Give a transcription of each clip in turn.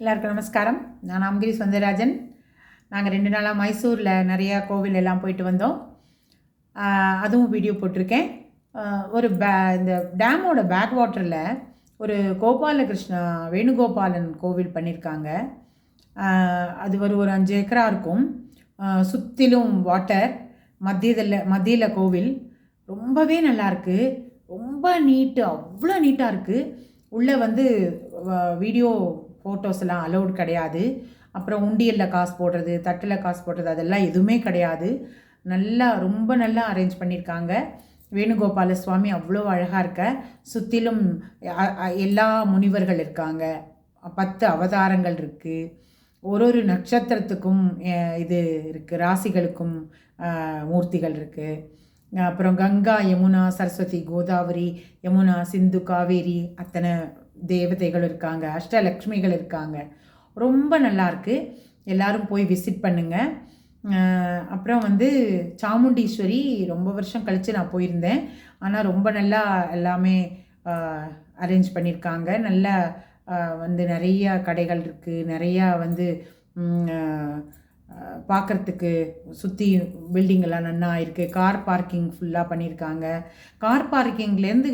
எல்லாருக்கும் நமஸ்காரம். நான் அம்கிரி சுந்தரராஜன். நாங்கள் 2 நாளாக மைசூரில் நிறையா கோவில் எல்லாம் போயிட்டு வந்தோம். அதுவும் வீடியோ போட்டிருக்கேன். ஒரு இந்த டேமோட பேக் வாட்டரில் ஒரு கோபாலகிருஷ்ணா வேணுகோபாலன் கோவில் பண்ணியிருக்காங்க. அது ஒரு 5 ஏக்கரா இருக்கும். சுற்றிலும் வாட்டர், மத்தியில் கோவில். ரொம்பவே நல்லாயிருக்கு. ரொம்ப நீட்டு, அவ்வளோ நீட்டாக இருக்குது. உள்ளே வீடியோ ஃபோட்டோஸ் எல்லாம் அலௌட் கிடையாது. அப்புறம் உண்டியலில் காசு போடுறது, தட்டில் காசு போடுறது அதெல்லாம் எதுவுமே கிடையாது. ரொம்ப நல்லா அரேஞ்ச் பண்ணியிருக்காங்க. வேணுகோபால சுவாமி அவ்வளோ அழகாக இருக்க. சுற்றிலும் எல்லா முனிவர்கள் இருக்காங்க. 10 அவதாரங்கள் இருக்குது. ஒரு நட்சத்திரத்துக்கும் இது இருக்குது, ராசிகளுக்கும் மூர்த்திகள் இருக்குது. அப்புறம் கங்கா, யமுனா, சரஸ்வதி, கோதாவரி, யமுனா, சிந்து, காவேரி அத்தனை தேவதைகள் இருக்காங்க. அஷ்டலக்ஷ்மிகள் இருக்காங்க. ரொம்ப நல்லாயிருக்கு. எல்லோரும் போய் விசிட் பண்ணுங்கள். அப்புறம் சாமுண்டீஸ்வரி ரொம்ப வருஷம் கழித்து நான் போயிருந்தேன். ஆனால் ரொம்ப நல்லா எல்லாமே அரேஞ்ச் பண்ணியிருக்காங்க. நல்லா நிறையா கடைகள் இருக்குது. நிறையா பார்க்குறதுக்கு சுற்றி பில்டிங்கெல்லாம் நல்லா இருக்குது. கார் பார்க்கிங் ஃபுல்லாக பண்ணியிருக்காங்க. கார் பார்க்கிங்லேருந்து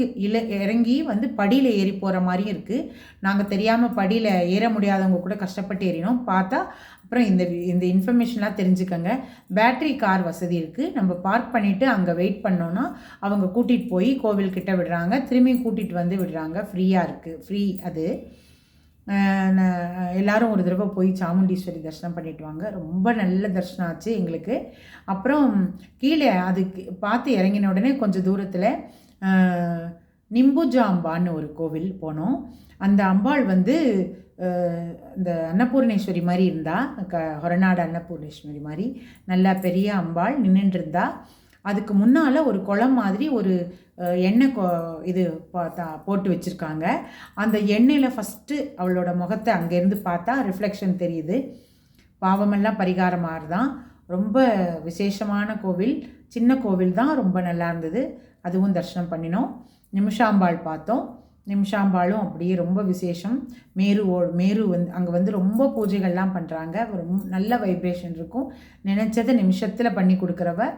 இறங்கி படியில் ஏறி போகிற மாதிரியும் இருக்குது. நாங்கள் தெரியாமல் படியில் ஏற முடியாதவங்க கூட கஷ்டப்பட்டு ஏறினோம். பார்த்தா அப்புறம் இந்த இன்ஃபர்மேஷன்லாம் தெரிஞ்சுக்கங்க. பேட்ரி கார் வசதி இருக்குது. நம்ம பார்க் பண்ணிவிட்டு அங்கே வெயிட் பண்ணோன்னா அவங்க கூட்டிகிட்டு போய் கோவில்கிட்ட விடுறாங்க. திரும்பி கூட்டிகிட்டு விடுறாங்க. ஃப்ரீயாக இருக்குது. ஃப்ரீ அது. எல்லோரும் ஒரு தடவை போய் சாமுண்டீஸ்வரி தரிசனம் பண்ணிட்டு வாங்க. ரொம்ப நல்ல தரிசனம் ஆச்சு எங்களுக்கு. அப்புறம் கீழே அதுக்கு பார்த்து இறங்கின உடனே கொஞ்சம் தூரத்தில் நிம்புஜா அம்பான்னு ஒரு கோவில் போனோம். அந்த அம்பாள் இந்த அன்னபூர்ணேஸ்வரி மாதிரி இருந்தா, ஹொரநாடு அன்னபூர்ணேஸ்வரி மாதிரி நல்ல பெரிய அம்பாள் நின்றுட்டு இருந்தா. அதுக்கு முன்னால் ஒரு குளம் மாதிரி ஒரு எண்ணெய் இது போட்டு வச்சுருக்காங்க. அந்த எண்ணெயில் ஃபஸ்ட்டு அவளோட முகத்தை அங்கேருந்து பார்த்தா ரிஃப்ளெக்ஷன் தெரியுது. பாவமெல்லாம் பரிகாரமாக தான். ரொம்ப விசேஷமான கோவில். சின்ன கோவில் தான். ரொம்ப நல்லா இருந்தது. அதுவும் தரிசனம் பண்ணினோம். நிமிஷாம்பாள் பார்த்தோம். நிமிஷாம்பாளும் அப்படியே ரொம்ப விசேஷம். மேரு அங்கே ரொம்ப பூஜைகள்லாம் பண்ணுறாங்க. நல்ல வைப்ரேஷன் இருக்கும். நினச்சதை நிமிஷத்தில் பண்ணி கொடுக்குறவ.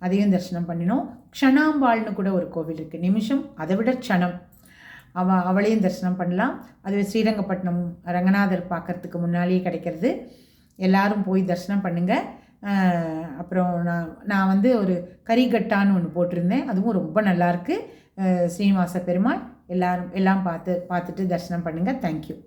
அதையும் தரிசனம் பண்ணினோம். க்ஷணாம்பாள்னு கூட ஒரு கோவில் இருக்குது. நிமிஷம், அதை விட க்ஷணம். அவளையும் தரிசனம் பண்ணலாம். அது ஸ்ரீரங்கப்பட்டினம் ரங்கநாதர் பார்க்குறதுக்கு முன்னாலேயே கிடைக்கிறது. எல்லாரும் போய் தரிசனம் பண்ணுங்கள். அப்புறம் நான் ஒரு கரிகட்டான்னு ஒன்று போட்டிருந்தேன். அதுவும் ரொம்ப நல்லாயிருக்கு. ஸ்ரீனிவாச பெருமாள். எல்லாம் பார்த்துட்டு தரிசனம் பண்ணுங்கள். தேங்க்யூ.